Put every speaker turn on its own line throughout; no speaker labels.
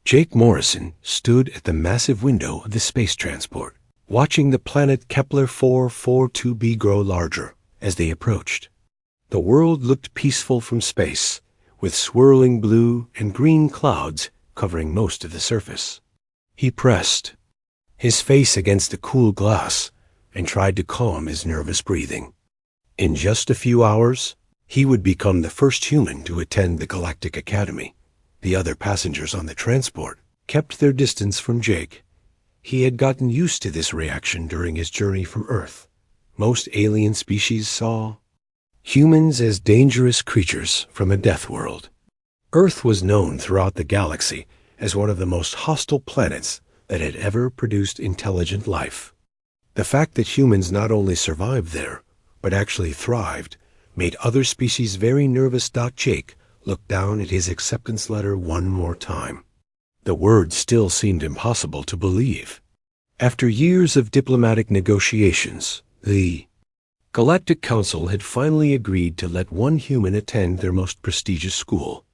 Jake Morrison stood at the massive window of the space transport, watching the planet Kepler 442b grow larger as they approached. The world looked peaceful from space, with swirling blue and green clouds covering most of the surface. He pressed his face against the cool glass and tried to calm his nervous breathing. In just a few hours, he would become the first human to attend the Galactic Academy. The other passengers on the transport kept their distance from Jake. He had gotten used to this reaction during his journey from Earth. Most alien species saw humans as dangerous creatures from a death world. Earth was known throughout the galaxy as one of the most hostile planets that had ever produced intelligent life. The fact that humans not only survived there, but actually thrived, made other species very nervous. Jake looked down at his acceptance letter one more time. The words still seemed impossible to believe. After years of diplomatic negotiations, the Galactic Council had finally agreed to let one human attend their most prestigious school.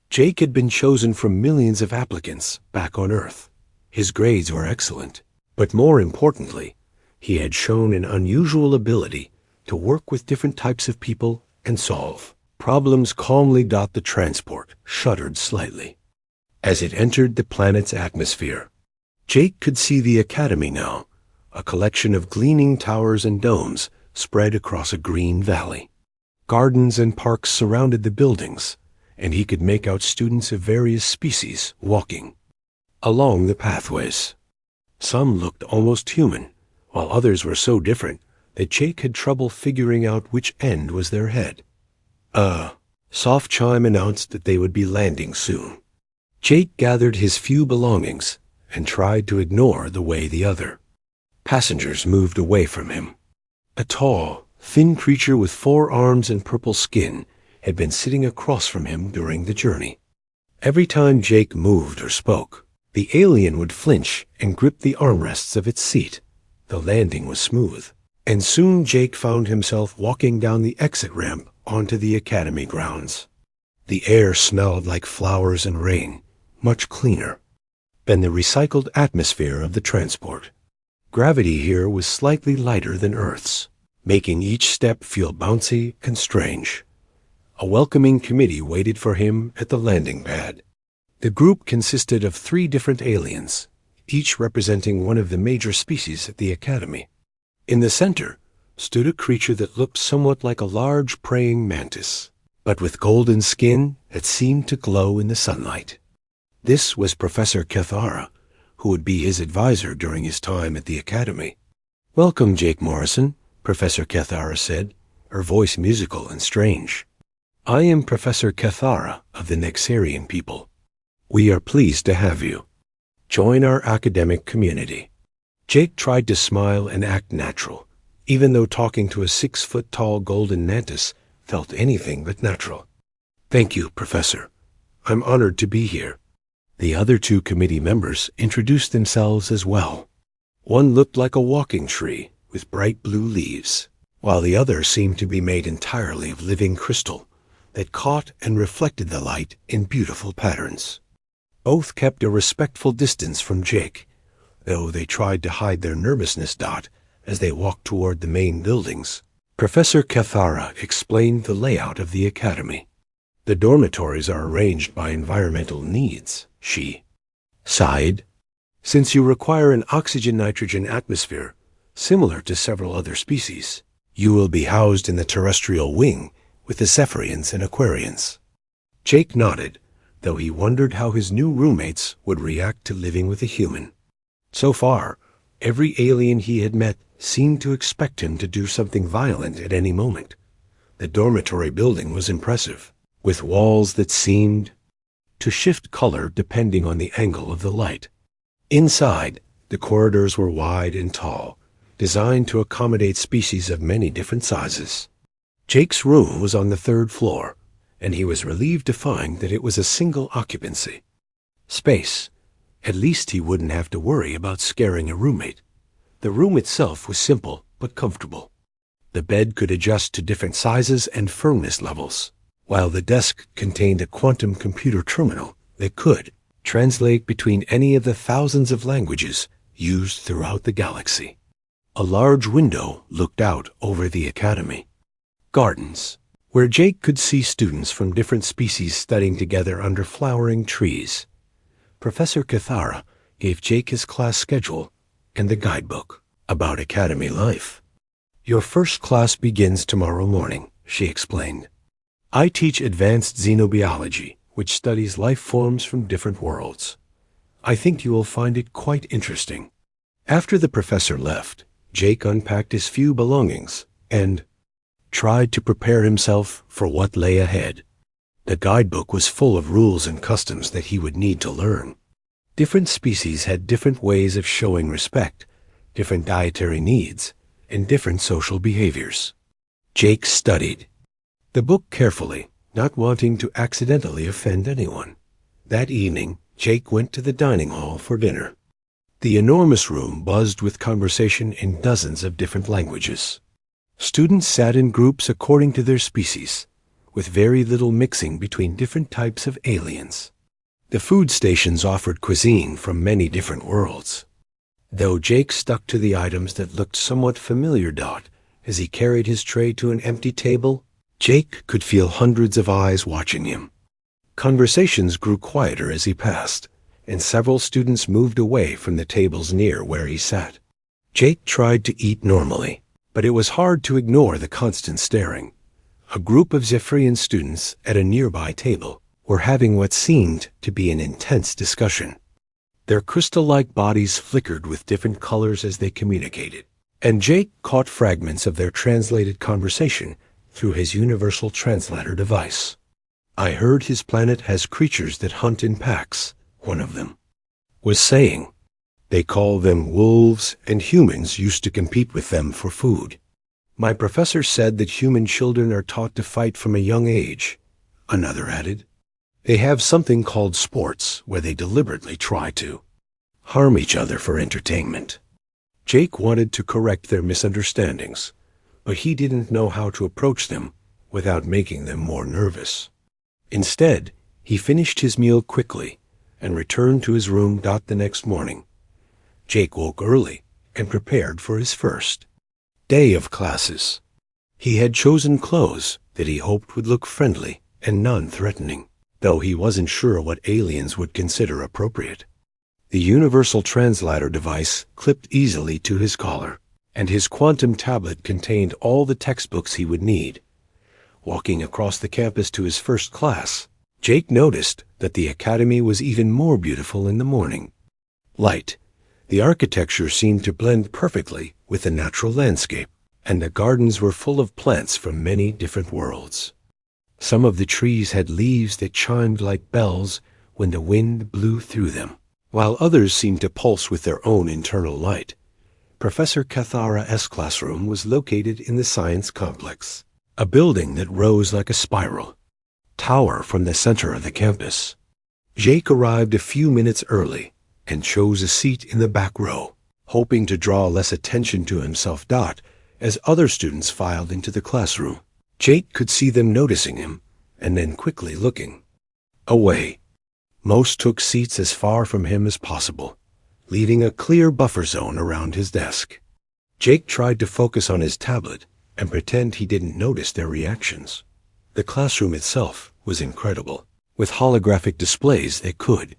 Jake had been chosen from millions of applicants back on Earth. His grades were excellent, but more importantly, he had shown an unusual ability to work with different types of people and solve problems calmly. The transport shuddered slightly as it entered the planet's atmosphere. Jake could see the Academy now, a collection of gleaming towers and domes spread across a green valley. Gardens and parks surrounded the buildings, and he could make out students of various species walking along the pathways. Some looked almost human, while others were so different that Jake had trouble figuring out which end was their head. A soft chime announced that they would be landing soon. Jake gathered his few belongings and tried to ignore the other passengers moved away from him. A tall, thin creature with 4 arms and purple skin had been sitting across from him during the journey. Every time Jake moved or spoke, the alien would flinch and grip the armrests of its seat. The landing was smooth, and soon Jake found himself walking down the exit ramp onto the Academy grounds. The air smelled like flowers and rain, much cleaner than the recycled atmosphere of the transport. Gravity here was slightly lighter than Earth's, making each step feel bouncy and strange. A welcoming committee waited for him at the landing pad. The group consisted of 3 different aliens, each representing one of the major species at the Academy. In the center stood a creature that looked somewhat like a large praying mantis, but with golden skin that seemed to glow in the sunlight. This was Professor Cathara, who would be his advisor during his time at the Academy. "Welcome, Jake Morrison," Professor Cathara said, her voice musical and strange. "I am Professor Cathara of the Nexarian people. We are pleased to have you. Join our academic community." Jake tried to smile and act natural, even though talking to a 6-foot-tall golden mantis felt anything but natural. "Thank you, Professor. I'm honored to be here." The other 2 committee members introduced themselves as well. One looked like a walking tree with bright blue leaves, while the other seemed to be made entirely of living crystal that caught and reflected the light in beautiful patterns. Both kept a respectful distance from Jake, though they tried to hide their nervousness. As they walked toward the main buildings, Professor Cathara explained the layout of the Academy. "The dormitories are arranged by environmental needs," she sighed. "Since you require an oxygen-nitrogen atmosphere, similar to several other species, you will be housed in the terrestrial wing with the Zephyrians and Aquarians." Jake nodded, though he wondered how his new roommates would react to living with a human. So far, every alien he had met seemed to expect him to do something violent at any moment. The dormitory building was impressive, with walls that seemed to shift color depending on the angle of the light. Inside, the corridors were wide and tall, designed to accommodate species of many different sizes. Jake's room was on the 3rd floor, and he was relieved to find that it was a single occupancy. Space. At least he wouldn't have to worry about scaring a roommate. The room itself was simple but comfortable. The bed could adjust to different sizes and firmness levels, while the desk contained a quantum computer terminal that could translate between any of the thousands of languages used throughout the galaxy. A large window looked out over the academy. Gardens, where Jake could see students from different species studying together under flowering trees. Professor Cathara gave Jake his class schedule and the guidebook about academy life. "Your first class begins tomorrow morning," she explained. "I teach advanced xenobiology, which studies life forms from different worlds. I think you will find it quite interesting." After the professor left, Jake unpacked his few belongings and tried to prepare himself for what lay ahead. The guidebook was full of rules and customs that he would need to learn. Different species had different ways of showing respect, different dietary needs, and different social behaviors. Jake studied the book carefully, not wanting to accidentally offend anyone. That evening, Jake went to the dining hall for dinner. The enormous room buzzed with conversation in dozens of different languages. Students sat in groups according to their species, with very little mixing between different types of aliens. The food stations offered cuisine from many different worlds. Though Jake stuck to the items that looked somewhat familiar, as he carried his tray to an empty table, Jake could feel hundreds of eyes watching him. Conversations grew quieter as he passed, and several students moved away from the tables near where he sat. Jake tried to eat normally, but it was hard to ignore the constant staring. A group of Zephyrian students at a nearby table were having what seemed to be an intense discussion. Their crystal-like bodies flickered with different colors as they communicated, and Jake caught fragments of their translated conversation through his universal translator device. "I heard his planet has creatures that hunt in packs," one of them was saying. "They call them wolves, and humans used to compete with them for food. My professor said that human children are taught to fight from a young age," another added. "They have something called sports, where they deliberately try to harm each other for entertainment." Jake wanted to correct their misunderstandings, but he didn't know how to approach them without making them more nervous. Instead, he finished his meal quickly and returned to his room. The next morning, Jake woke early and prepared for his first day of classes. He had chosen clothes that he hoped would look friendly and non-threatening, though he wasn't sure what aliens would consider appropriate. The universal translator device clipped easily to his collar, and his quantum tablet contained all the textbooks he would need. Walking across the campus to his first class, Jake noticed that the academy was even more beautiful in the morning light. The architecture seemed to blend perfectly with the natural landscape, and the gardens were full of plants from many different worlds. Some of the trees had leaves that chimed like bells when the wind blew through them, while others seemed to pulse with their own internal light. Professor Cathara's classroom was located in the science complex, a building that rose like a spiral tower from the center of the campus. Jake arrived a few minutes early and chose a seat in the back row, hoping to draw less attention to himself. As other students filed into the classroom, Jake could see them noticing him and then quickly looking away. Most took seats as far from him as possible, leaving a clear buffer zone around his desk. Jake tried to focus on his tablet and pretend he didn't notice their reactions. The classroom itself was incredible, with holographic displays that could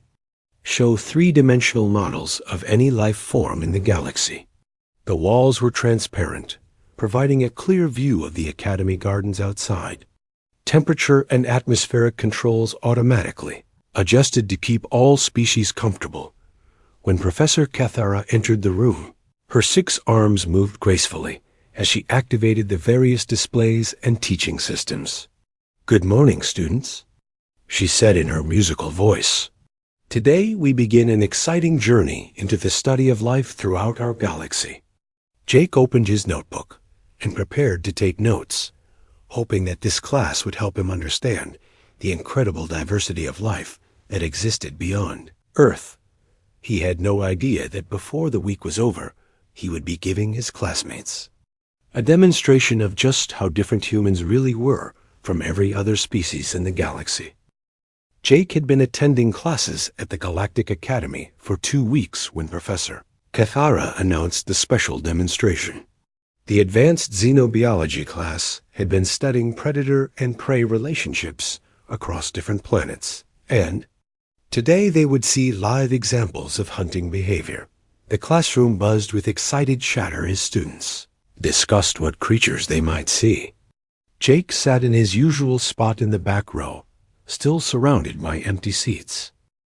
show three-dimensional models of any life form in the galaxy. The walls were transparent, providing a clear view of the academy gardens outside. Temperature and atmospheric controls automatically adjusted to keep all species comfortable. When Professor Cathara entered the room, her 6 arms moved gracefully as she activated the various displays and teaching systems. "Good morning, students," she said in her musical voice. "Today we begin an exciting journey into the study of life throughout our galaxy." Jake opened his notebook and prepared to take notes, hoping that this class would help him understand the incredible diversity of life that existed beyond Earth. He had no idea that before the week was over, he would be giving his classmates a demonstration of just how different humans really were from every other species in the galaxy. Jake had been attending classes at the Galactic Academy for 2 weeks when Professor Cathara announced the special demonstration. The advanced xenobiology class had been studying predator and prey relationships across different planets, and today they would see live examples of hunting behavior. The classroom buzzed with excited chatter as students discussed what creatures they might see. Jake sat in his usual spot in the back row, still surrounded by empty seats.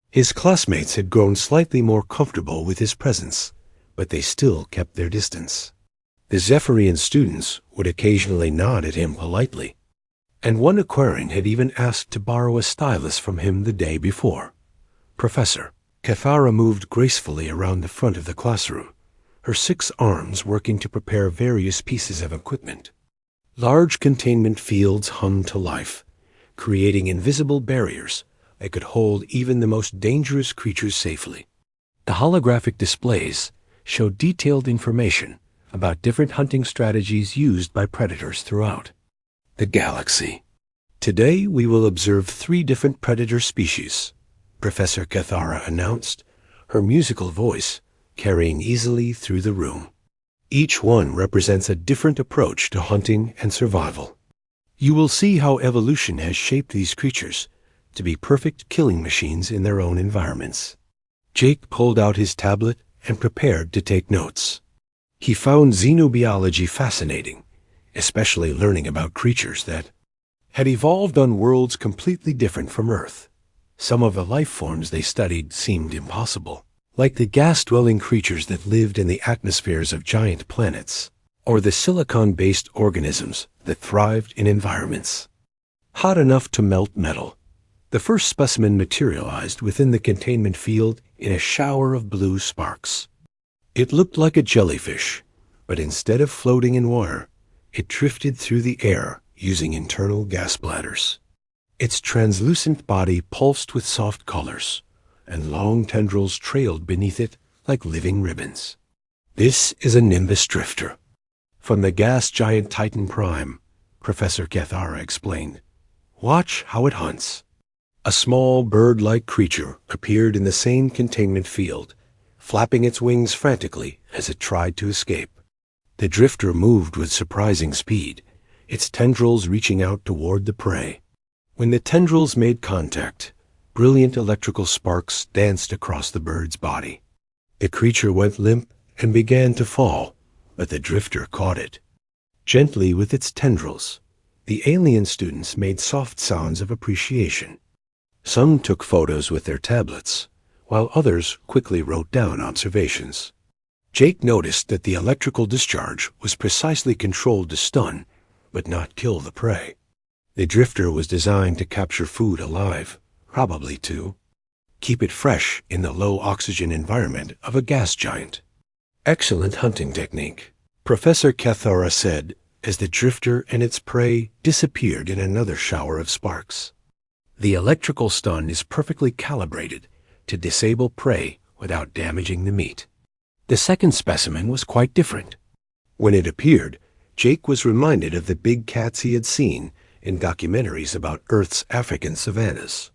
His classmates had grown slightly more comfortable with his presence, but they still kept their distance. The Zephyrian students would occasionally nod at him politely, and one Aquarian had even asked to borrow a stylus from him the day before. Professor Cathara moved gracefully around the front of the classroom, her 6 arms working to prepare various pieces of equipment. Large containment fields hummed to life, creating invisible barriers that could hold even the most dangerous creatures safely. The holographic displays showed detailed information about different hunting strategies used by predators throughout the galaxy. Today we will observe 3 different predator species, Professor Cathara announced, her musical voice carrying easily through the room. Each one represents a different approach to hunting and survival. You will see how evolution has shaped these creatures to be perfect killing machines in their own environments. Jake pulled out his tablet and prepared to take notes. He found xenobiology fascinating, especially learning about creatures that had evolved on worlds completely different from Earth. Some of the life forms they studied seemed impossible, like the gas-dwelling creatures that lived in the atmospheres of giant planets, or the silicon-based organisms that thrived in environments hot enough to melt metal. The first specimen materialized within the containment field in a shower of blue sparks. It looked like a jellyfish, but instead of floating in water, it drifted through the air using internal gas bladders. Its translucent body pulsed with soft colors, and long tendrils trailed beneath it like living ribbons. This is a Nimbus drifter. From the gas giant Titan Prime, Professor Cathara explained. Watch how it hunts. A small bird-like creature appeared in the same containment field, flapping its wings frantically as it tried to escape. The drifter moved with surprising speed, its tendrils reaching out toward the prey. When the tendrils made contact, brilliant electrical sparks danced across the bird's body. The creature went limp and began to fall, but the drifter caught it. Gently with its tendrils, the alien students made soft sounds of appreciation. Some took photos with their tablets, while others quickly wrote down observations. Jake noticed that the electrical discharge was precisely controlled to stun, but not kill the prey. The drifter was designed to capture food alive, probably to keep it fresh in the low-oxygen environment of a gas giant. Excellent hunting technique, Professor Cathara said as the drifter and its prey disappeared in another shower of sparks. The electrical stun is perfectly calibrated to disable prey without damaging the meat. The second specimen was quite different. When it appeared, Jake was reminded of the big cats he had seen in documentaries about Earth's African savannas.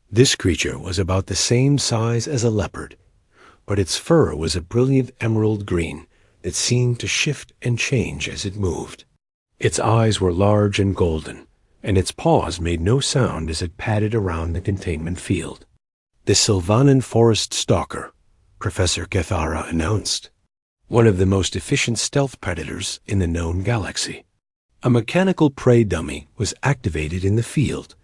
This creature was about the same size as a leopard, but its fur was a brilliant emerald green that seemed to shift and change as it moved. Its eyes were large and golden, and its paws made no sound as it padded around the containment field. The Sylvanan forest stalker, Professor Cathara announced, one of the most efficient stealth predators in the known galaxy. A mechanical prey dummy was activated in the field,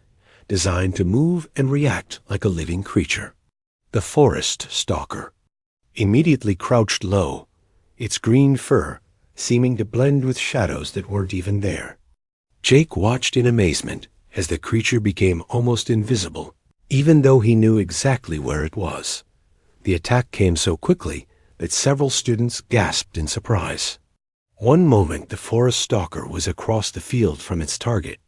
designed to move and react like a living creature. The forest stalker immediately crouched low, its green fur seeming to blend with shadows that weren't even there. Jake watched in amazement as the creature became almost invisible, even though he knew exactly where it was. The attack came so quickly that several students gasped in surprise. One moment the forest stalker was across the field from its target,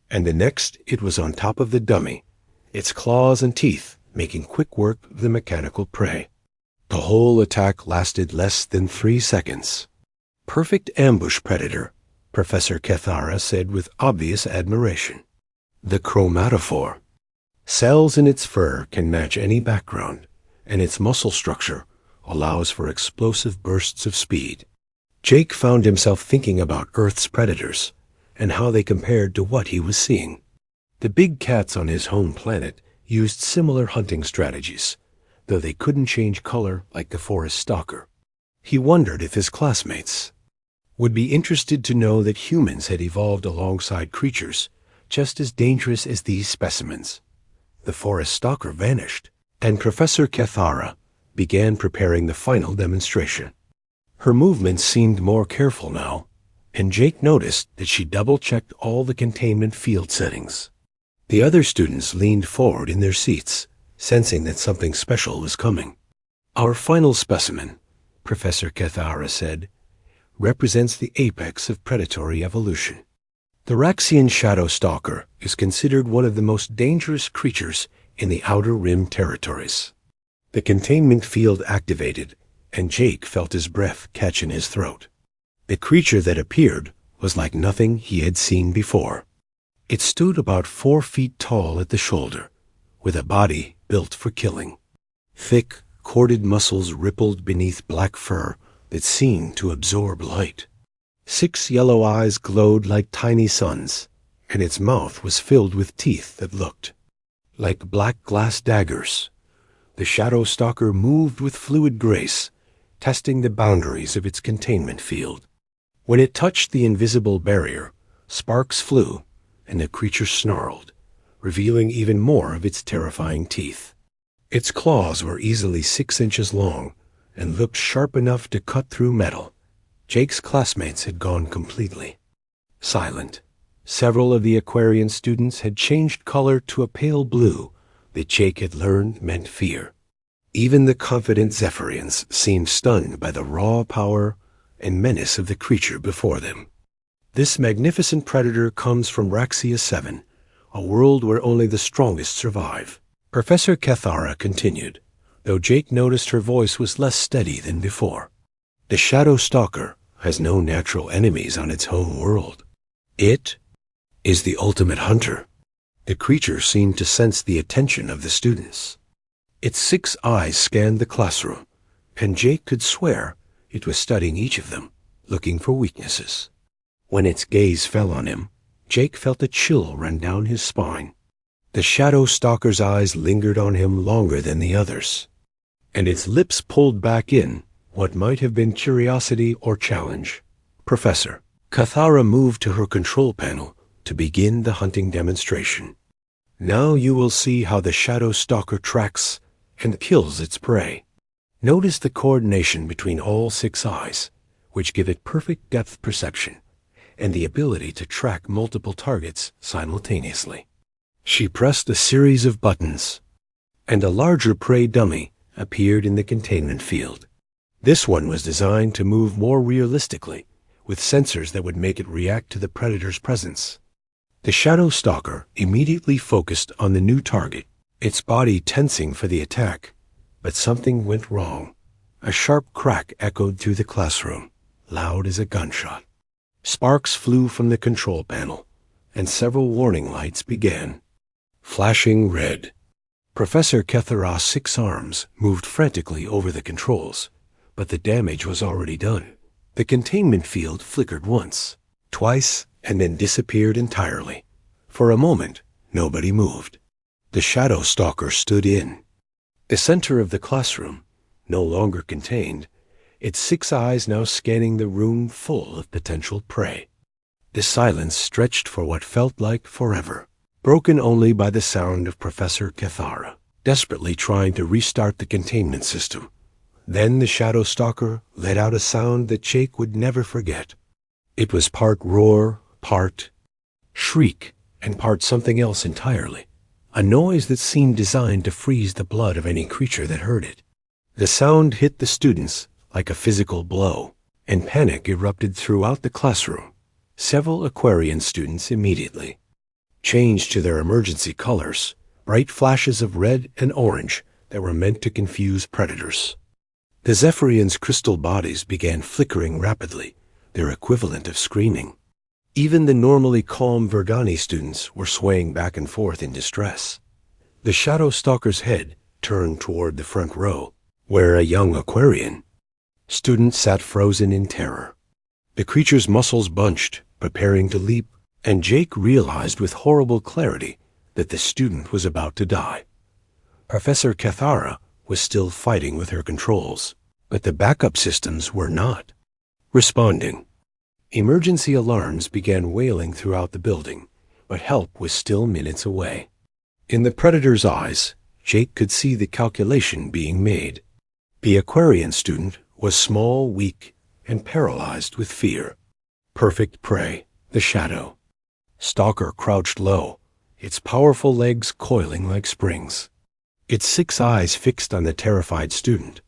and the next it was on top of the dummy, its claws and teeth making quick work of the mechanical prey. The whole attack lasted less than 3 seconds. Perfect ambush predator, Professor Cathara said with obvious admiration. The chromatophore, Cells in its fur can match any background, and its muscle structure allows for explosive bursts of speed. Jake found himself thinking about Earth's predators and how they compared to what he was seeing. The big cats on his home planet used similar hunting strategies, though they couldn't change color like the forest stalker. He wondered if his classmates would be interested to know that humans had evolved alongside creatures just as dangerous as these specimens. The forest stalker vanished, and Professor Cathara began preparing the final demonstration. Her movements seemed more careful now, and Jake noticed that she double-checked all the containment field settings. The other students leaned forward in their seats, sensing that something special was coming. Our final specimen, Professor Cathara said, represents the apex of predatory evolution. The Raxian Shadow Stalker is considered one of the most dangerous creatures in the Outer Rim territories. The containment field activated, and Jake felt his breath catch in his throat. The creature that appeared was like nothing he had seen before. It stood about 4 feet tall at the shoulder, with a body built for killing. Thick, corded muscles rippled beneath black fur that seemed to absorb light. 6 yellow eyes glowed like tiny suns, and its mouth was filled with teeth that looked like black glass daggers. The Shadow Stalker moved with fluid grace, testing the boundaries of its containment field. When it touched the invisible barrier, sparks flew, and the creature snarled, revealing even more of its terrifying teeth. Its claws were easily 6 inches long and looked sharp enough to cut through metal. Jake's classmates had gone completely silent. Several of the Aquarian students had changed color to a pale blue that Jake had learned meant fear. Even the confident Zephyrians seemed stunned by the raw power and menace of the creature before them. This magnificent predator comes from Raxia 7, a world where only the strongest survive. Professor Cathara continued, though Jake noticed her voice was less steady than before. The Shadow Stalker has no natural enemies on its home world. It is the ultimate hunter. The creature seemed to sense the attention of the students. Its 6 eyes scanned the classroom, and Jake could swear it was studying each of them, looking for weaknesses. When its gaze fell on him, Jake felt a chill run down his spine. The Shadow Stalker's eyes lingered on him longer than the others, and its lips pulled back in what might have been curiosity or challenge. Professor Cathara moved to her control panel to begin the hunting demonstration. Now you will see how the Shadow Stalker tracks and kills its prey. Notice the coordination between all 6 eyes, which give it perfect depth perception and the ability to track multiple targets simultaneously. She pressed a series of buttons, and a larger prey dummy appeared in the containment field. This one was designed to move more realistically, with sensors that would make it react to the predator's presence. The Shadow Stalker immediately focused on the new target, its body tensing for the attack. But something went wrong. A sharp crack echoed through the classroom, loud as a gunshot. Sparks flew from the control panel, and several warning lights began flashing red. Professor Cathara's 6 arms moved frantically over the controls, but the damage was already done. The containment field flickered once, twice, and then disappeared entirely. For a moment, nobody moved. The Shadow Stalker stood in the center of the classroom, no longer contained, its 6 eyes now scanning the room full of potential prey. The silence stretched for what felt like forever, broken only by the sound of Professor Cathara desperately trying to restart the containment system. Then the Shadow Stalker let out a sound that Jake would never forget. It was part roar, part shriek, and part something else entirely, a noise that seemed designed to freeze the blood of any creature that heard it. The sound hit the students like a physical blow, and panic erupted throughout the classroom. Several Aquarian students immediately changed to their emergency colors, bright flashes of red and orange that were meant to confuse predators. The Zephyrians' crystal bodies began flickering rapidly, their equivalent of screaming. Even the normally calm Verdani students were swaying back and forth in distress. The Shadow Stalker's head turned toward the front row, where a young Aquarian student sat frozen in terror. The creature's muscles bunched, preparing to leap, and Jake realized with horrible clarity that the student was about to die. Professor Cathara was still fighting with her controls, but the backup systems were not responding. Emergency alarms began wailing throughout the building, but help was still minutes away. In the Predator's eyes, Jake could see the calculation being made. The Aquarian student was small, weak, and paralyzed with fear. Perfect prey, the Shadow Stalker crouched low, its powerful legs coiling like springs. Its 6 eyes fixed on the terrified student,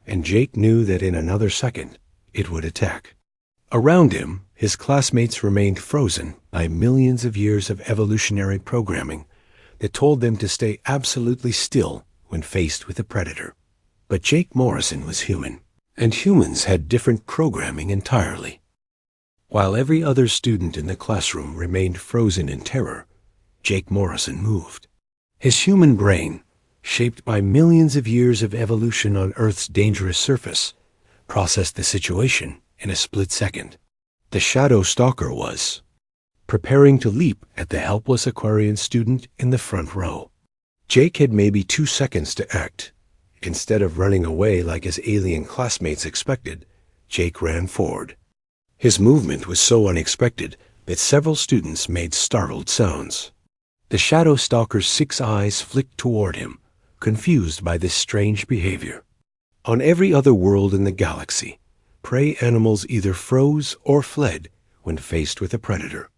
and Jake knew that in another second it would attack. Around him, his classmates remained frozen by millions of years of evolutionary programming that told them to stay absolutely still when faced with a predator. But Jake Morrison was human, and humans had different programming entirely. While every other student in the classroom remained frozen in terror, Jake Morrison moved. His human brain, shaped by millions of years of evolution on Earth's dangerous surface, processed the situation in a split second. The Shadow Stalker was preparing to leap at the helpless Aquarian student in the front row. Jake had maybe 2 seconds to act. Instead of running away like his alien classmates expected, Jake ran forward. His movement was so unexpected that several students made startled sounds. The Shadow Stalker's 6 eyes flicked toward him, confused by this strange behavior. On every other world in the galaxy, prey animals either froze or fled when faced with a predator.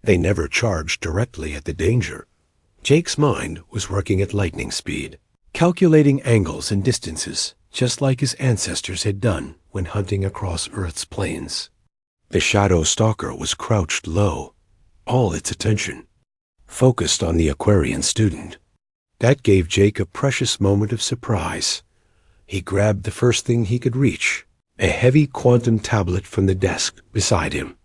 They never charged directly at the danger. Jake's mind was working at lightning speed, calculating angles and distances, just like his ancestors had done when hunting across Earth's plains. The Shadow Stalker was crouched low, all its attention focused on the Aquarian student. That gave Jake a precious moment of surprise. He grabbed the first thing he could reach, a heavy quantum tablet from the desk beside him.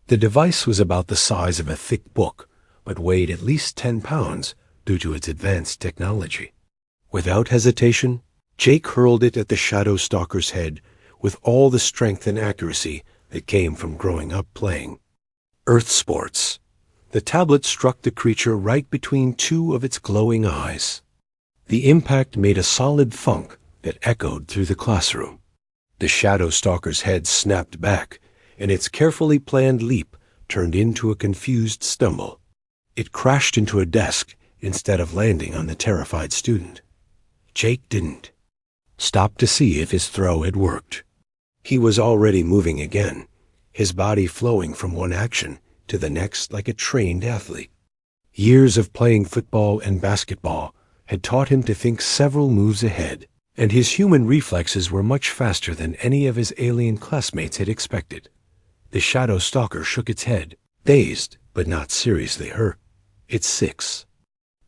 The device was about the size of a thick book, but weighed at least 10 pounds due to its advanced technology. Without hesitation, Jake hurled it at the Shadow Stalker's head with all the strength and accuracy that came from growing up playing Earth sports. The tablet struck the creature right between 2 of its glowing eyes. The impact made a solid thunk that echoed through the classroom. The Shadow Stalker's head snapped back, and its carefully planned leap turned into a confused stumble. It crashed into a desk instead of landing on the terrified student. Jake didn't stop to see if his throw had worked. He was already moving again, his body flowing from one action to the next like a trained athlete. Years of playing football and basketball had taught him to think several moves ahead, and his human reflexes were much faster than any of his alien classmates had expected. The Shadow Stalker shook its head, dazed but not seriously hurt. Its 6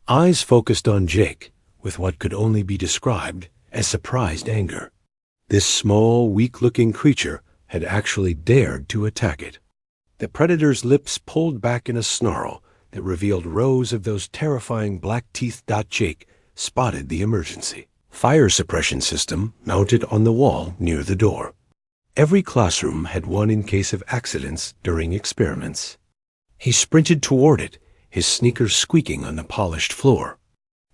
eyes focused on Jake with what could only be described as surprised anger. This small, weak-looking creature had actually dared to attack it. The predator's lips pulled back in a snarl that revealed rows of those terrifying black teeth. Jake spotted the emergency fire suppression system mounted on the wall near the door. Every classroom had one in case of accidents during experiments. He sprinted toward it, his sneakers squeaking on the polished floor.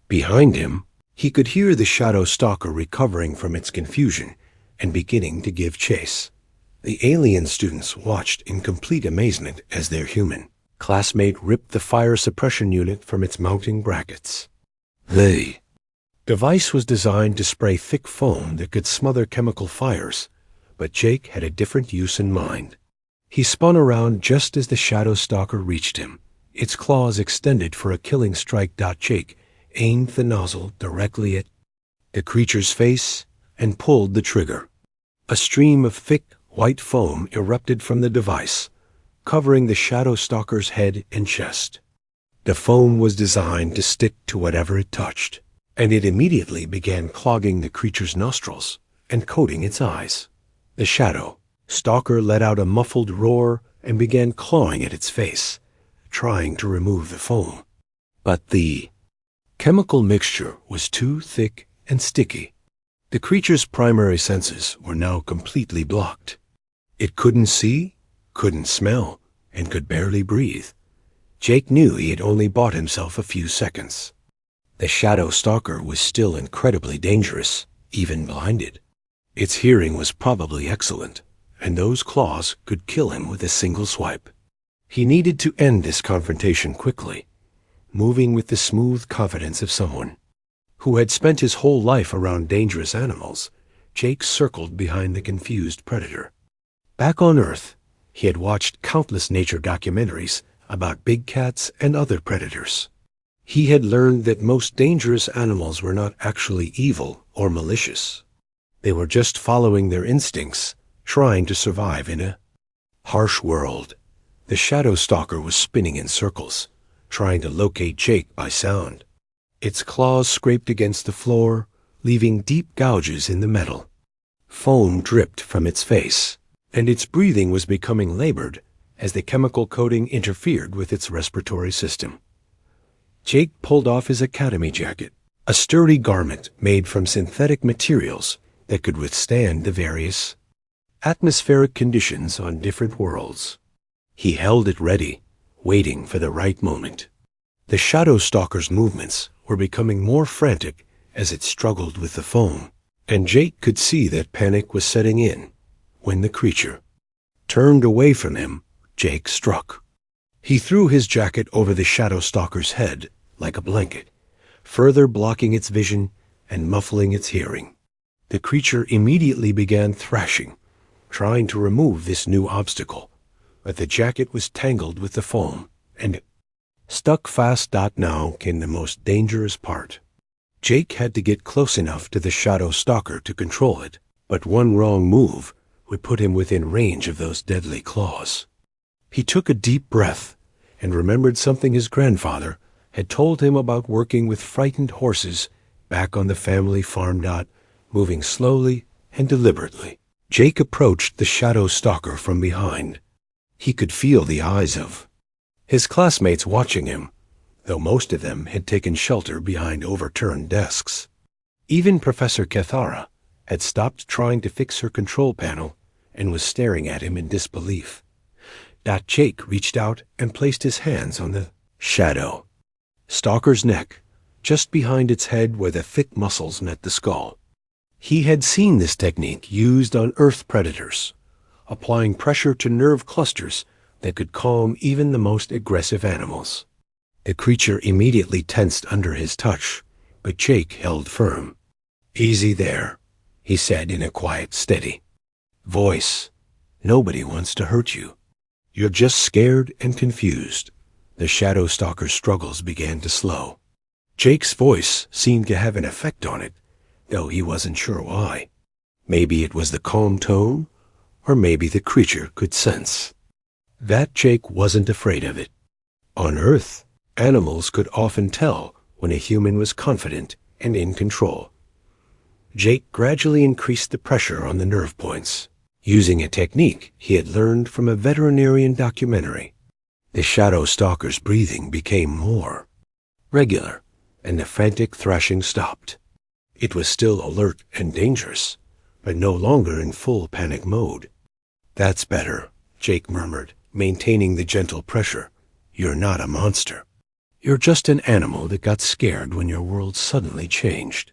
Behind him, he could hear the Shadow Stalker recovering from its confusion and beginning to give chase. The alien students watched in complete amazement as their human classmate ripped the fire suppression unit from its mounting brackets. The device was designed to spray thick foam that could smother chemical fires, but Jake had a different use in mind. He spun around just as the Shadow Stalker reached him, its claws extended for a killing strike. Jake aimed the nozzle directly at the creature's face and pulled the trigger. A stream of thick, white foam erupted from the device, covering the Shadow Stalker's head and chest. The foam was designed to stick to whatever it touched, and it immediately began clogging the creature's nostrils and coating its eyes. The Shadow Stalker let out a muffled roar and began clawing at its face, trying to remove the foam. But the chemical mixture was too thick and sticky. The creature's primary senses were now completely blocked. It couldn't see, couldn't smell, and could barely breathe. Jake knew he had only bought himself a few seconds. The shadow stalker was still incredibly dangerous, even blinded. Its hearing was probably excellent, and those claws could kill him with a single swipe. He needed to end this confrontation quickly, moving with the smooth confidence of someone who had spent his whole life around dangerous animals. Jake circled behind the confused predator. Back on Earth, he had watched countless nature documentaries about big cats and other predators. He had learned that most dangerous animals were not actually evil or malicious. They were just following their instincts, trying to survive in a harsh world. The shadow stalker was spinning in circles, trying to locate Jake by sound. Its claws scraped against the floor, leaving deep gouges in the metal. Foam dripped from its face, and its breathing was becoming labored as the chemical coating interfered with its respiratory system. Jake pulled off his academy jacket, a sturdy garment made from synthetic materials that could withstand the various atmospheric conditions on different worlds. He held it ready, waiting for the right moment. The shadow stalker's movements were becoming more frantic as it struggled with the foam, and Jake could see that panic was setting in when the creature turned away from him. Jake struck. He threw his jacket over the shadow stalker's head like a blanket, further blocking its vision and muffling its hearing. The creature immediately began thrashing, trying to remove this new obstacle, but the jacket was tangled with the foam and stuck fast. Now came the most dangerous part. Jake had to get close enough to the shadow stalker to control it, but one wrong move would put him within range of those deadly claws. He took a deep breath and remembered something his grandfather had told him about working with frightened horses back on the family farm. Moving slowly and deliberately, Jake approached the shadow stalker from behind. He could feel the eyes of his classmates watching him, though most of them had taken shelter behind overturned desks. Even Professor Cathara had stopped trying to fix her control panel and was staring at him in disbelief. Jake reached out and placed his hands on the shadow stalker's neck, just behind its head where the thick muscles met the skull. He had seen this technique used on Earth predators, applying pressure to nerve clusters that could calm even the most aggressive animals. The creature immediately tensed under his touch, but Jake held firm. "Easy there," he said in a quiet, steady voice. "Nobody wants to hurt you. You're just scared and confused." The shadow stalker's struggles began to slow. Jake's voice seemed to have an effect on it, though he wasn't sure why. Maybe it was the calm tone, or maybe the creature could sense that Jake wasn't afraid of it. On Earth, animals could often tell when a human was confident and in control. Jake gradually increased the pressure on the nerve points, using a technique he had learned from a veterinarian documentary. The shadow stalker's breathing became more regular, and the frantic thrashing stopped. It was still alert and dangerous, but no longer in full panic mode. "That's better," Jake murmured, maintaining the gentle pressure. "You're not a monster. You're just an animal that got scared when your world suddenly changed."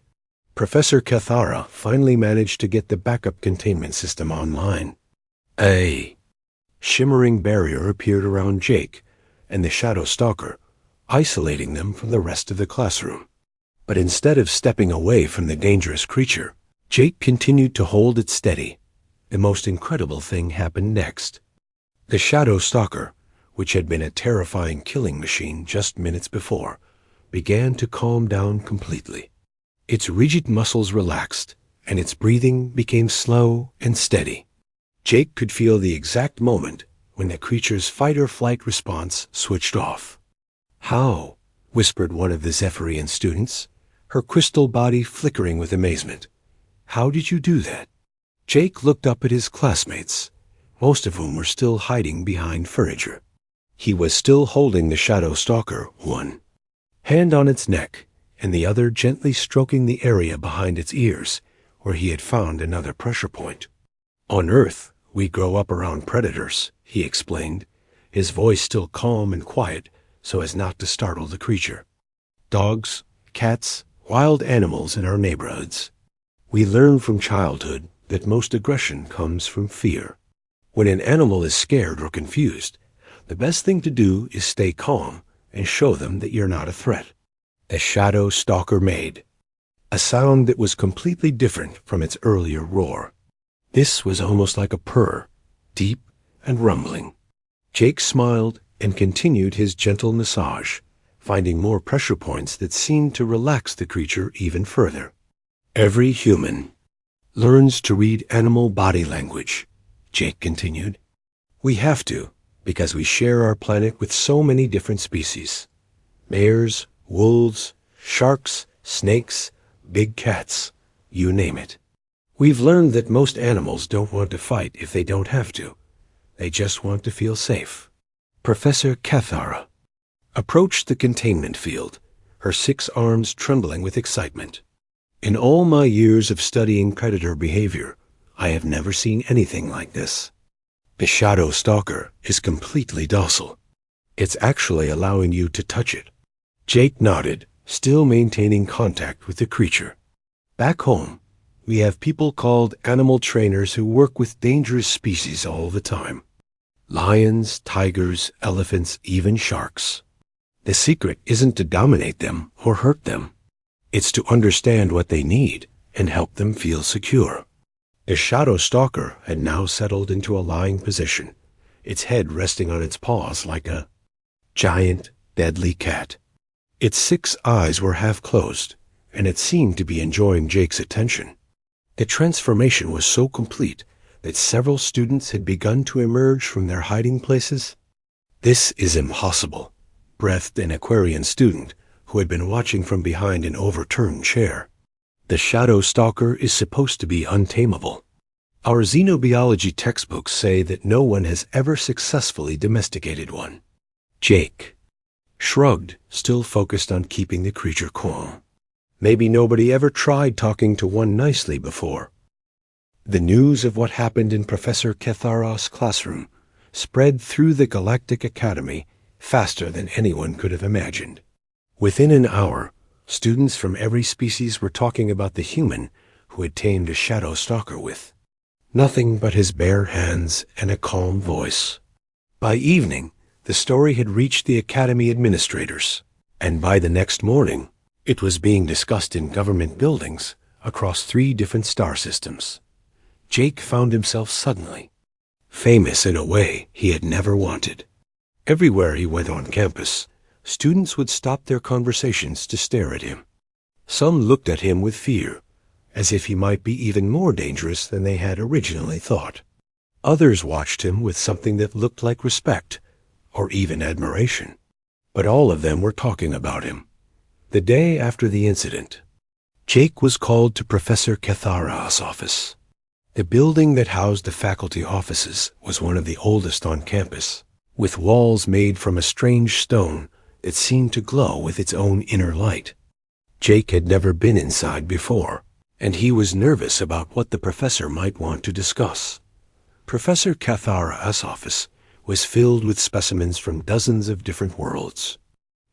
Professor Cathara finally managed to get the backup containment system online. A shimmering barrier appeared around Jake and the shadow stalker, isolating them from the rest of the classroom. But instead of stepping away from the dangerous creature, Jake continued to hold it steady. The most incredible thing happened next. The shadow stalker, which had been a terrifying killing machine just minutes before, began to calm down completely. Its rigid muscles relaxed, and its breathing became slow and steady. Jake could feel the exact moment when the creature's fight-or-flight response switched off. "How?" whispered one of the Zephyrian students, her crystal body flickering with amazement. "How did you do that?" Jake looked up at his classmates, most of whom were still hiding behind furniture. He was still holding the shadow stalker, one hand on its neck and the other gently stroking the area behind its ears, where he had found another pressure point. "On Earth, we grow up around predators," he explained, his voice still calm and quiet so as not to startle the creature. "Dogs, cats, wild animals in our neighborhoods. We learn from childhood that most aggression comes from fear. When an animal is scared or confused, the best thing to do is stay calm and show them that you're not a threat." The shadow stalker made a sound that was completely different from its earlier roar. This was almost like a purr, deep and rumbling. Jake smiled and continued his gentle massage, finding more pressure points that seemed to relax the creature even further. "Every human learns to read animal body language," Jake continued. "We have to, because we share our planet with so many different species. Bears, wolves, sharks, snakes, big cats, you name it. We've learned that most animals don't want to fight if they don't have to. They just want to feel safe." Professor Cathara approached the containment field, her 6 arms trembling with excitement. "In all my years of studying predator behavior, I have never seen anything like this. The shadow stalker is completely docile. It's actually allowing you to touch it." Jake nodded, still maintaining contact with the creature. "Back home, we have people called animal trainers who work with dangerous species all the time. Lions, tigers, elephants, even sharks. The secret isn't to dominate them or hurt them. It's to understand what they need and help them feel secure." The shadow stalker had now settled into a lying position, its head resting on its paws like a giant, deadly cat. Its 6 eyes were half closed, and it seemed to be enjoying Jake's attention. The transformation was so complete that several students had begun to emerge from their hiding places. "This is impossible," breathed an Aquarian student who had been watching from behind an overturned chair. "The shadow stalker is supposed to be untamable. Our xenobiology textbooks say that no one has ever successfully domesticated one." Jake shrugged, still focused on keeping the creature calm. "Maybe nobody ever tried talking to one nicely before." The news of what happened in Professor Cathara's classroom spread through the Galactic Academy faster than anyone could have imagined. Within an hour, students from every species were talking about the human who had tamed a shadow stalker with nothing but his bare hands and a calm voice. By evening, the story had reached the Academy administrators, and by the next morning, it was being discussed in government buildings across 3 different star systems. Jake found himself suddenly famous in a way he had never wanted. Everywhere he went on campus, students would stop their conversations to stare at him. Some looked at him with fear, as if he might be even more dangerous than they had originally thought. Others watched him with something that looked like respect, or even admiration. But all of them were talking about him. The day after the incident, Jake was called to Professor Cathara's office. The building that housed the faculty offices was one of the oldest on campus, with walls made from a strange stone that seemed to glow with its own inner light. Jake had never been inside before, and he was nervous about what the professor might want to discuss. Professor Cathara's office was filled with specimens from dozens of different worlds.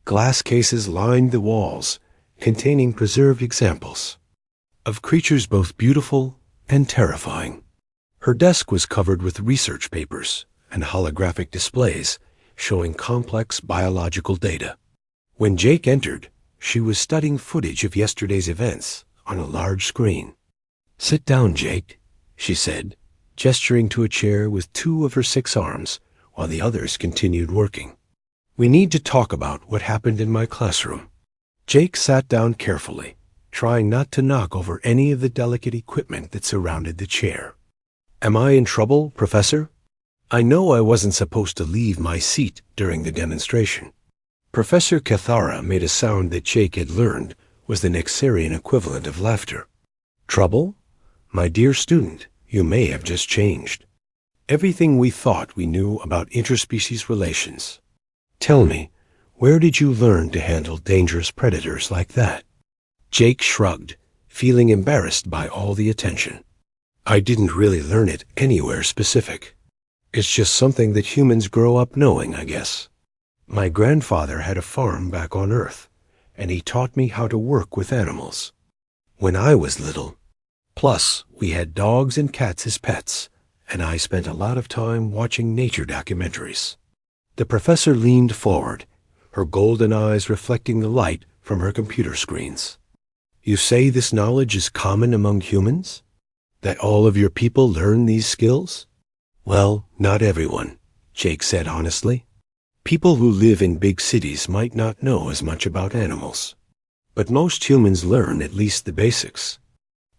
Glass cases lined the walls, containing preserved examples of creatures both beautiful and terrifying. Her desk was covered with research papers and holographic displays showing complex biological data. When Jake entered, she was studying footage of yesterday's events on a large screen. "Sit down, Jake," she said, gesturing to a chair with 2 of her 6 arms while the others continued working. "We need to talk about what happened in my classroom." Jake sat down carefully, trying not to knock over any of the delicate equipment that surrounded the chair. "Am I in trouble, Professor? I know I wasn't supposed to leave my seat during the demonstration." Professor Cathara made a sound that Jake had learned was the Nexarian equivalent of laughter. "Trouble? My dear student, you may have just changed. Everything we thought we knew about interspecies relations. Tell me, where did you learn to handle dangerous predators like that?" Jake shrugged, feeling embarrassed by all the attention. I didn't really learn it anywhere specific. It's just something that humans grow up knowing, I guess. My grandfather had a farm back on Earth, and he taught me how to work with animals. When I was little. Plus, we had dogs and cats as pets, and I spent a lot of time watching nature documentaries. The professor leaned forward, her golden eyes reflecting the light from her computer screens. You say this knowledge is common among humans? That all of your people learn these skills? Well, not everyone, Jake said honestly. People who live in big cities might not know as much about animals. But most humans learn at least the basics.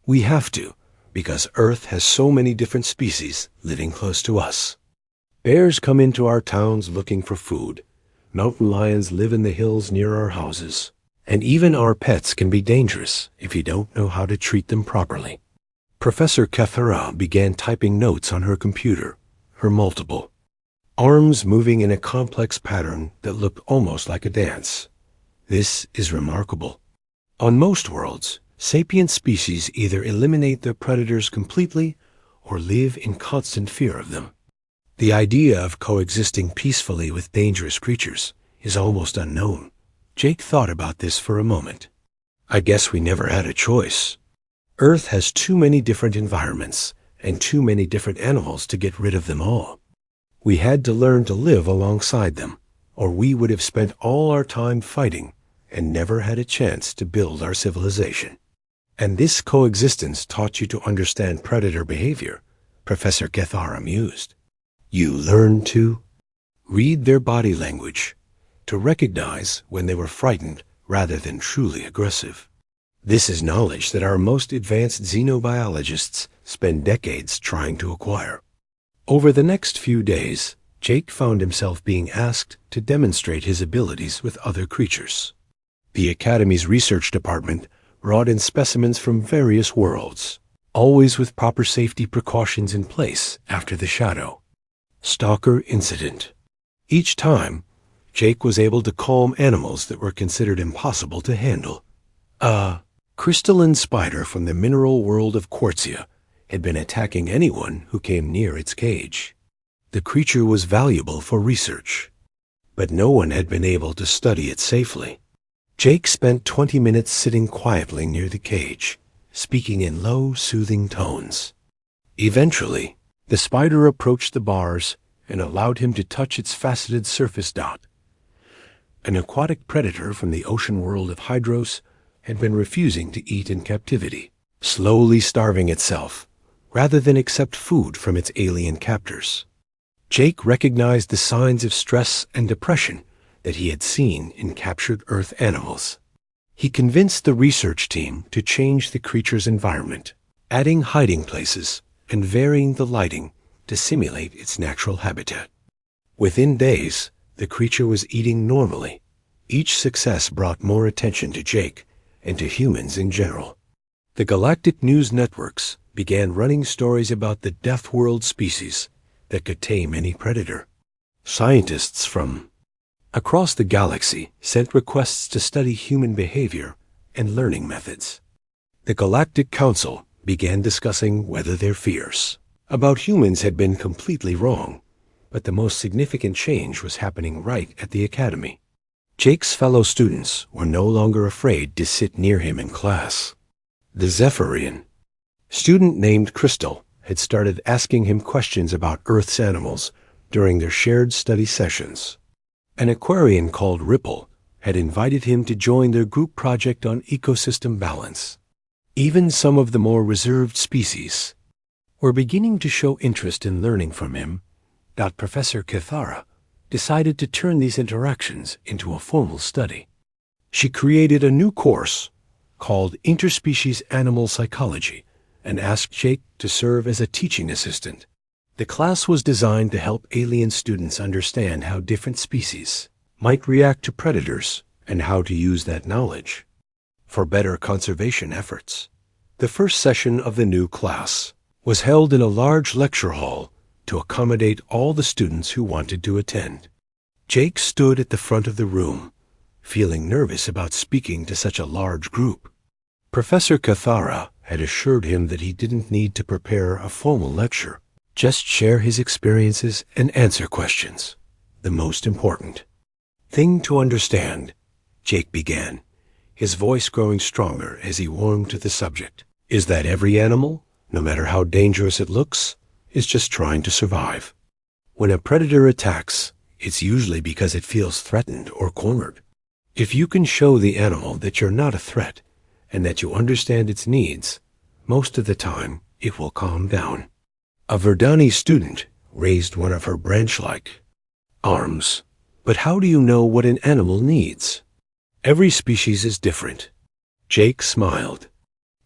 We have to, because Earth has so many different species living close to us. Bears come into our towns looking for food. Mountain lions live in the hills near our houses. And even our pets can be dangerous if you don't know how to treat them properly. Professor Kathara began typing notes on her computer, her multiple, arms moving in a complex pattern that looked almost like a dance. This is remarkable. On most worlds, sapient species either eliminate their predators completely or live in constant fear of them. The idea of coexisting peacefully with dangerous creatures is almost unknown. Jake thought about this for a moment. I guess we never had a choice. Earth has too many different environments and too many different animals to get rid of them all. We had to learn to live alongside them, or we would have spent all our time fighting and never had a chance to build our civilization. And this coexistence taught you to understand predator behavior, Professor Gethar mused. You learned to read their body language, to recognize when they were frightened rather than truly aggressive. This is knowledge that our most advanced xenobiologists spend decades trying to acquire. Over the next few days, Jake found himself being asked to demonstrate his abilities with other creatures. The Academy's research department brought in specimens from various worlds, always with proper safety precautions in place after the shadow. Stalker incident. Each time, Jake was able to calm animals that were considered impossible to handle. A crystalline spider from the mineral world of Quartzia had been attacking anyone who came near its cage. The creature was valuable for research, but no one had been able to study it safely. Jake spent 20 minutes sitting quietly near the cage, speaking in low, soothing tones. Eventually, the spider approached the bars and allowed him to touch its faceted surface dot. An aquatic predator from the ocean world of Hydros had been refusing to eat in captivity, slowly starving itself, rather than accept food from its alien captors. Jake recognized the signs of stress and depression that he had seen in captured Earth animals. He convinced the research team to change the creature's environment, adding hiding places and varying the lighting to simulate its natural habitat. Within days, the creature was eating normally. Each success brought more attention to Jake and to humans in general. The galactic news networks began running stories about the Deathworld species that could tame any predator. Scientists from across the galaxy sent requests to study human behavior and learning methods. The Galactic Council began discussing whether their fears about humans had been completely wrong, but the most significant change was happening right at the Academy. Jake's fellow students were no longer afraid to sit near him in class. The Zephyrian student named Crystal had started asking him questions about Earth's animals during their shared study sessions. An Aquarian called Ripple had invited him to join their group project on ecosystem balance. Even some of the more reserved species were beginning to show interest in learning from him. Professor Kathara decided to turn these interactions into a formal study. She created a new course called Interspecies Animal Psychology and asked Jake to serve as a teaching assistant. The class was designed to help alien students understand how different species might react to predators and how to use that knowledge for better conservation efforts. The first session of the new class was held in a large lecture hall to accommodate all the students who wanted to attend. Jake stood at the front of the room, feeling nervous about speaking to such a large group. Professor Cathara had assured him that he didn't need to prepare a formal lecture, just share his experiences and answer questions. The most important thing to understand, Jake began, his voice growing stronger as he warmed to the subject, is that every animal, no matter how dangerous it looks, is just trying to survive. When a predator attacks, it's usually because it feels threatened or cornered. If you can show the animal that you're not a threat and that you understand its needs, most of the time it will calm down. A Verdani student raised one of her branch-like arms. But how do you know what an animal needs? Every species is different. Jake smiled.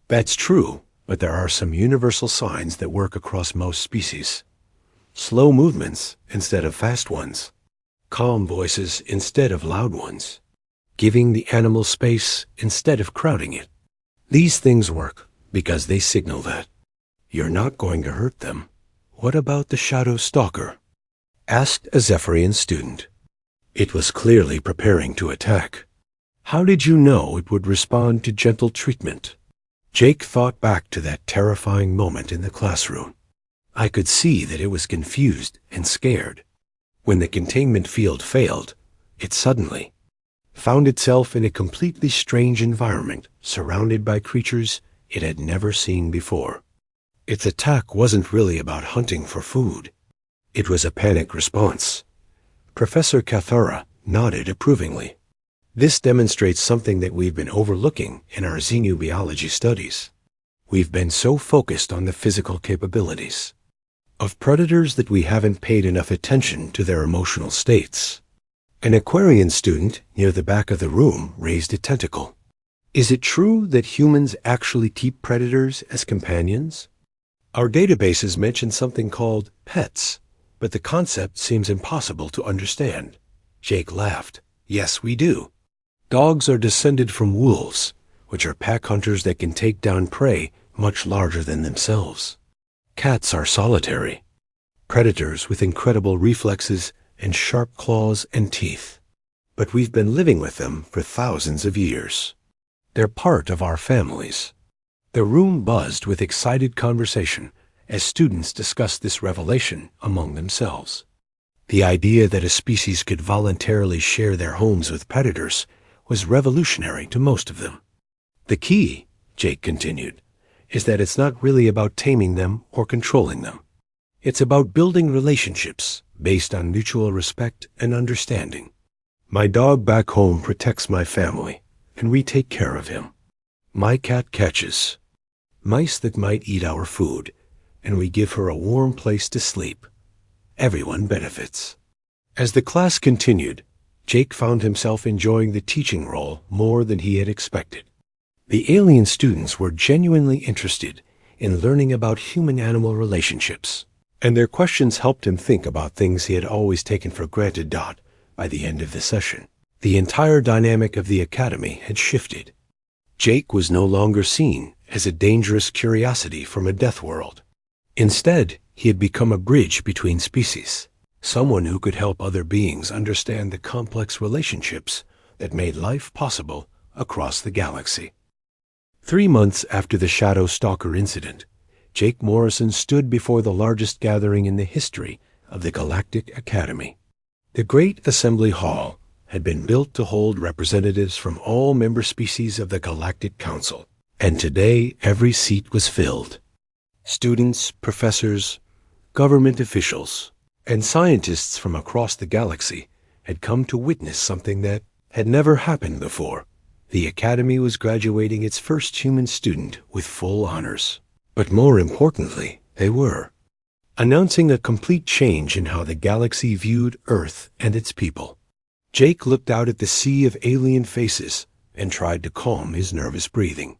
That's true, but there are some universal signs that work across most species. Slow movements instead of fast ones. Calm voices instead of loud ones. Giving the animal space instead of crowding it. These things work because they signal that you're not going to hurt them. What about the shadow stalker? Asked a Zephyrian student. It was clearly preparing to attack. How did you know it would respond to gentle treatment? Jake thought back to that terrifying moment in the classroom. I could see that it was confused and scared. When the containment field failed, it suddenly found itself in a completely strange environment, surrounded by creatures it had never seen before. Its attack wasn't really about hunting for food. It was a panic response. Professor Cathara nodded approvingly. This demonstrates something that we've been overlooking in our xenobiology studies. We've been so focused on the physical capabilities of predators that we haven't paid enough attention to their emotional states. An Aquarian student near the back of the room raised a tentacle. Is it true that humans actually keep predators as companions? Our databases mention something called pets, but the concept seems impossible to understand. Jake laughed. Yes, we do. Dogs are descended from wolves, which are pack hunters that can take down prey much larger than themselves. Cats are solitary, predators with incredible reflexes and sharp claws and teeth. But we've been living with them for thousands of years. They're part of our families. The room buzzed with excited conversation as students discussed this revelation among themselves. The idea that a species could voluntarily share their homes with predators was revolutionary to most of them. The key, Jake continued, is that it's not really about taming them or controlling them. It's about building relationships based on mutual respect and understanding. My dog back home protects my family, and we take care of him. My cat catches mice that might eat our food, and we give her a warm place to sleep. Everyone benefits. As the class continued, Jake found himself enjoying the teaching role more than he had expected. The alien students were genuinely interested in learning about human-animal relationships, and their questions helped him think about things he had always taken for granted. By the end of the session, the entire dynamic of the academy had shifted. Jake was no longer seen as a dangerous curiosity from a death world. Instead, he had become a bridge between species, someone who could help other beings understand the complex relationships that made life possible across the galaxy. 3 months after the Shadow Stalker incident, Jake Morrison stood before the largest gathering in the history of the Galactic Academy. The Great Assembly Hall had been built to hold representatives from all member species of the Galactic Council, and today every seat was filled. Students, professors, government officials, and scientists from across the galaxy had come to witness something that had never happened before. The Academy was graduating its first human student with full honors. But more importantly, they were announcing a complete change in how the galaxy viewed Earth and its people. Jake looked out at the sea of alien faces and tried to calm his nervous breathing.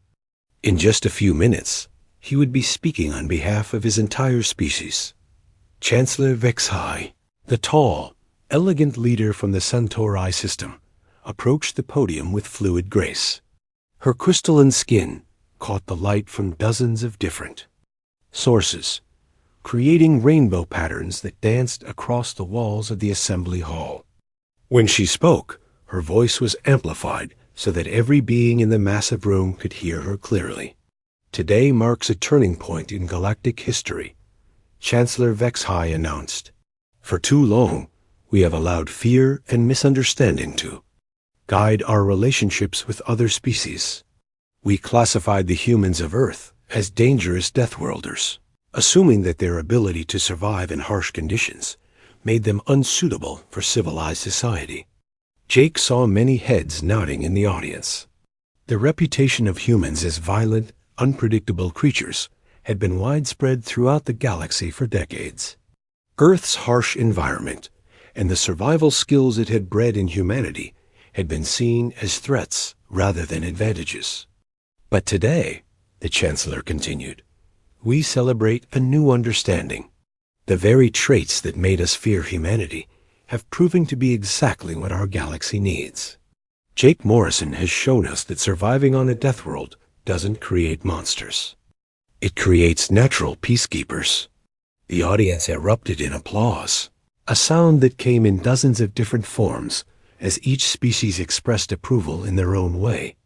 In just a few minutes, he would be speaking on behalf of his entire species. Chancellor Vexhai, the tall, elegant leader from the Centauri system, approached the podium with fluid grace. Her crystalline skin caught the light from dozens of different sources, creating rainbow patterns that danced across the walls of the assembly hall. When she spoke, her voice was amplified so that every being in the massive room could hear her clearly. Today marks a turning point in galactic history, Chancellor Vexhai announced. For too long, we have allowed fear and misunderstanding to guide our relationships with other species. We classified the humans of Earth as dangerous Deathworlders, assuming that their ability to survive in harsh conditions made them unsuitable for civilized society. Jake saw many heads nodding in the audience. The reputation of humans as violent, unpredictable creatures had been widespread throughout the galaxy for decades. Earth's harsh environment and the survival skills it had bred in humanity had been seen as threats rather than advantages. But today, the Chancellor continued, we celebrate a new understanding. The very traits that made us fear humanity have proven to be exactly what our galaxy needs. Jake Morrison has shown us that surviving on a death world doesn't create monsters. It creates natural peacekeepers. The audience erupted in applause, a sound that came in dozens of different forms as each species expressed approval in their own way.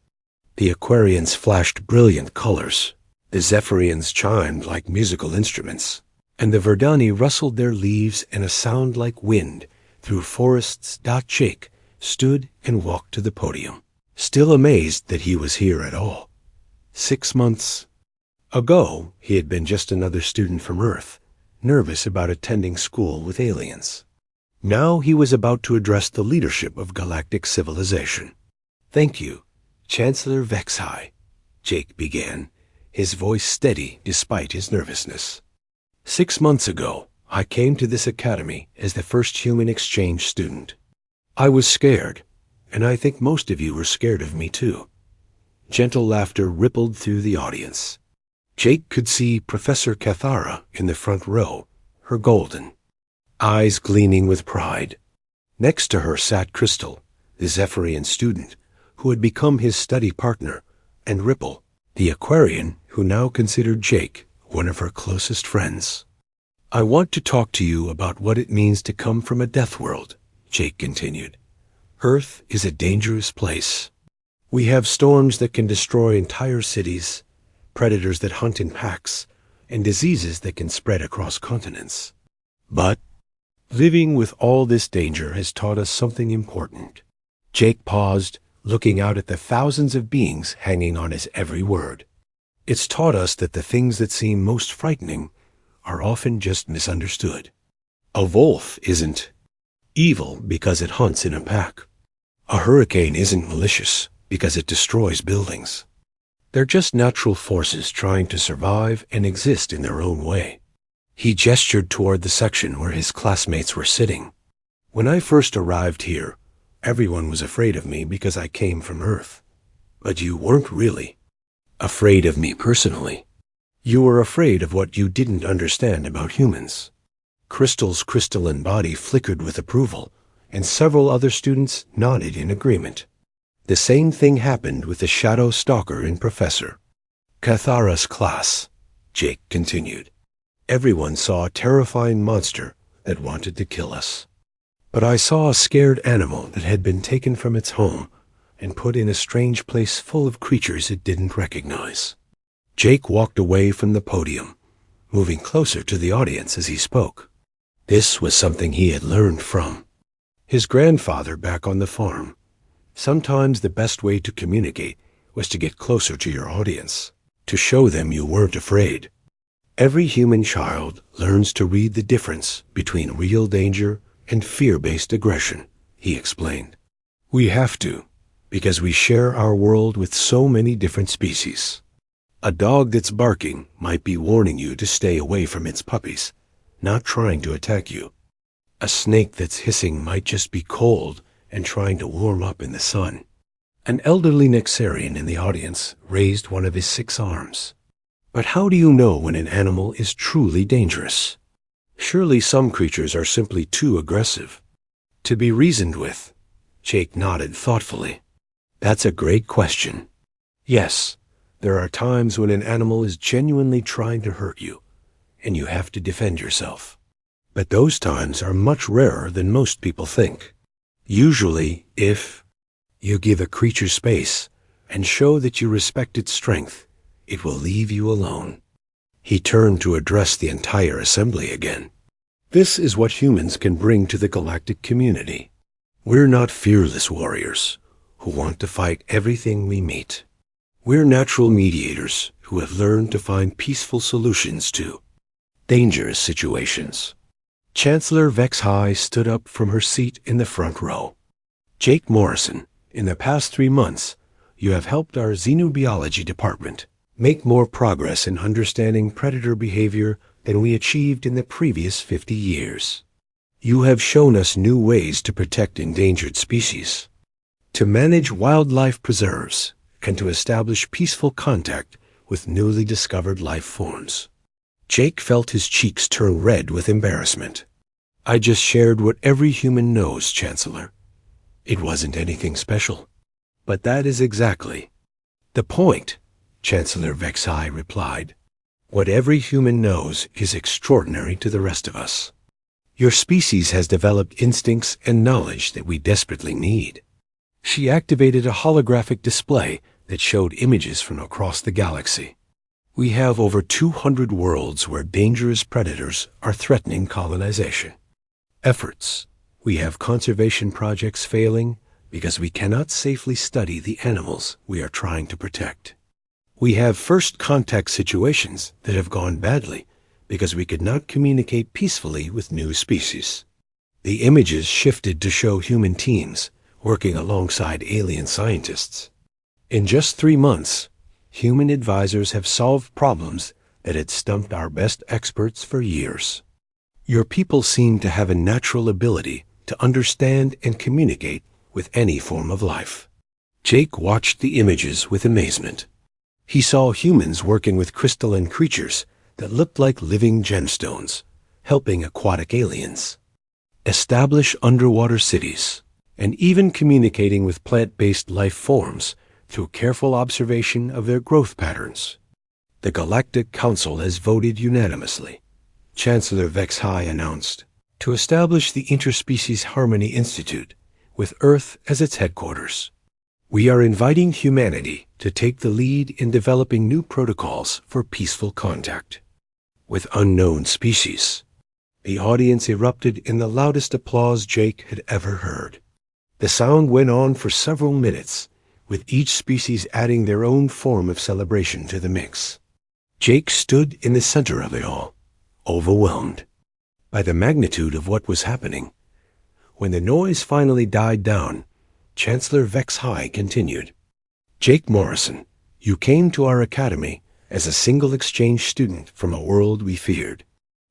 The Aquarians flashed brilliant colors, the Zephyrians chimed like musical instruments, and the Verdani rustled their leaves in a sound like wind through forests. Jake stood and walked to the podium, still amazed that he was here at all. 6 months ago, he had been just another student from Earth, nervous about attending school with aliens. Now he was about to address the leadership of galactic civilization. Thank you, Chancellor Vexhai, Jake began, his voice steady despite his nervousness. 6 months ago, I came to this academy as the first human exchange student. I was scared, and I think most of you were scared of me too. Gentle laughter rippled through the audience. Jake could see Professor Cathara in the front row, her golden eyes gleaming with pride. Next to her sat Crystal, the Zephyrian student, who had become his study partner, and Ripple, the Aquarian who now considered Jake one of her closest friends. I want to talk to you about what it means to come from a death world, Jake continued. Earth is a dangerous place. We have storms that can destroy entire cities, predators that hunt in packs, and diseases that can spread across continents. But living with all this danger has taught us something important. Jake paused, looking out at the thousands of beings hanging on his every word. It's taught us that the things that seem most frightening are often just misunderstood. A wolf isn't evil because it hunts in a pack. A hurricane isn't malicious because it destroys buildings. They're just natural forces trying to survive and exist in their own way. He gestured toward the section where his classmates were sitting. When I first arrived here, everyone was afraid of me because I came from Earth. But you weren't really afraid of me personally. You were afraid of what you didn't understand about humans. Crystal's crystalline body flickered with approval, and several other students nodded in agreement. The same thing happened with the shadow stalker in Professor Cathara's class, Jake continued. Everyone saw a terrifying monster that wanted to kill us. But I saw a scared animal that had been taken from its home and put in a strange place full of creatures it didn't recognize. Jake walked away from the podium, moving closer to the audience as he spoke. This was something he had learned from his grandfather back on the farm. Sometimes the best way to communicate was to get closer to your audience, to show them you weren't afraid. Every human child learns to read the difference between real danger and fear-based aggression, he explained. We have to, because we share our world with so many different species. A dog that's barking might be warning you to stay away from its puppies, not trying to attack you. A snake that's hissing might just be cold and trying to warm up in the sun. An elderly Nexarian in the audience raised one of his 6 arms. But how do you know when an animal is truly dangerous? Surely some creatures are simply too aggressive to be reasoned with. Jake nodded thoughtfully. That's a great question. Yes, there are times when an animal is genuinely trying to hurt you, and you have to defend yourself. But those times are much rarer than most people think. Usually, if You give a creature space and show that you respect its strength, it will leave you alone. He turned to address the entire assembly again. This is what humans can bring to the galactic community. We're not fearless warriors who want to fight everything we meet. We're natural mediators who have learned to find peaceful solutions to dangerous situations. Chancellor Vex High stood up from her seat in the front row. Jake Morrison, in the past 3 months, you have helped our xenobiology department make more progress in understanding predator behavior than we achieved in the previous 50 years. You have shown us new ways to protect endangered species, to manage wildlife preserves, and to establish peaceful contact with newly discovered life forms. Jake felt his cheeks turn red with embarrassment. I just shared what every human knows, Chancellor. It wasn't anything special. But that is exactly the point, Chancellor Vex High replied. What every human knows is extraordinary to the rest of us. Your species has developed instincts and knowledge that we desperately need. She activated a holographic display that showed images from across the galaxy. We have over 200 worlds where dangerous predators are threatening colonization. Efforts. We have conservation projects failing because we cannot safely study the animals we are trying to protect. We have first contact situations that have gone badly because we could not communicate peacefully with new species. The images shifted to show human teams working alongside alien scientists. In just 3 months, human advisors have solved problems that had stumped our best experts for years. Your people seem to have a natural ability to understand and communicate with any form of life. Jake watched the images with amazement. He saw humans working with crystalline creatures that looked like living gemstones, helping aquatic aliens establish underwater cities, and even communicating with plant-based life forms through careful observation of their growth patterns. The Galactic Council has voted unanimously, Chancellor Vex High announced, to establish the Interspecies Harmony Institute with Earth as its headquarters. We are inviting humanity to take the lead in developing new protocols for peaceful contact with unknown species. The audience erupted in the loudest applause Jake had ever heard. The sound went on for several minutes, with each species adding their own form of celebration to the mix. Jake stood in the center of it all, overwhelmed by the magnitude of what was happening. When the noise finally died down, Chancellor Vex High continued. Jake Morrison, you came to our academy as a single exchange student from a world we feared.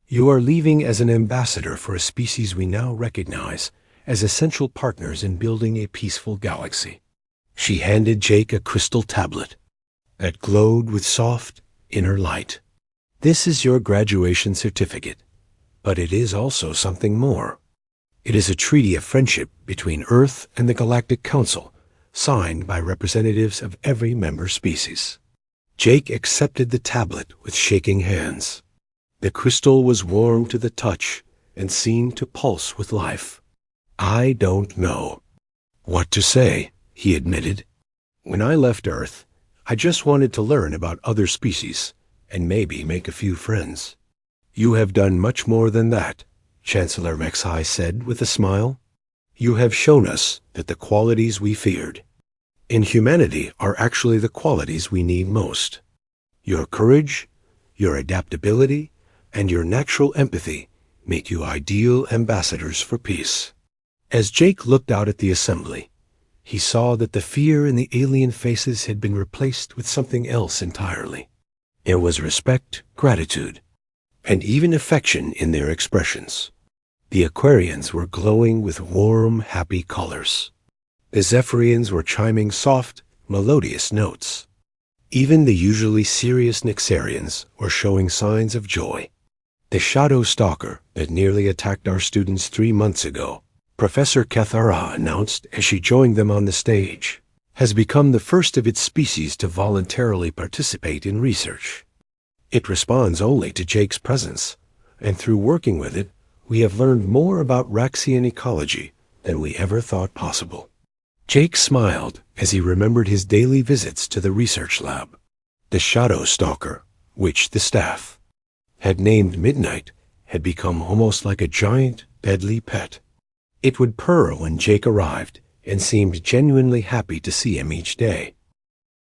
You are leaving as an ambassador for a species we now recognize as essential partners in building a peaceful galaxy. She handed Jake a crystal tablet that glowed with soft inner light. This is your graduation certificate, but it is also something more. It is a treaty of friendship between Earth and the Galactic Council, signed by representatives of every member species. Jake accepted the tablet with shaking hands. The crystal was warm to the touch and seemed to pulse with life. I don't know what to say, he admitted. When I left Earth, I just wanted to learn about other species and maybe make a few friends. You have done much more than that, Chancellor Vex High said with a smile. You have shown us that the qualities we feared in humanity are actually the qualities we need most. Your courage, your adaptability, and your natural empathy make you ideal ambassadors for peace. As Jake looked out at the assembly, he saw that the fear in the alien faces had been replaced with something else entirely. There was respect, gratitude, and even affection in their expressions. The Aquarians were glowing with warm, happy colors. The Zephyrians were chiming soft, melodious notes. Even the usually serious Nixarians were showing signs of joy. The shadow stalker that nearly attacked our students 3 months ago, Professor Cathara announced as she joined them on the stage, has become the first of its species to voluntarily participate in research. It responds only to Jake's presence, and through working with it, we have learned more about Raxian ecology than we ever thought possible. Jake smiled as he remembered his daily visits to the research lab. The shadow stalker, which the staff had named Midnight, had become almost like a giant, deadly pet. It would purr when Jake arrived and seemed genuinely happy to see him each day.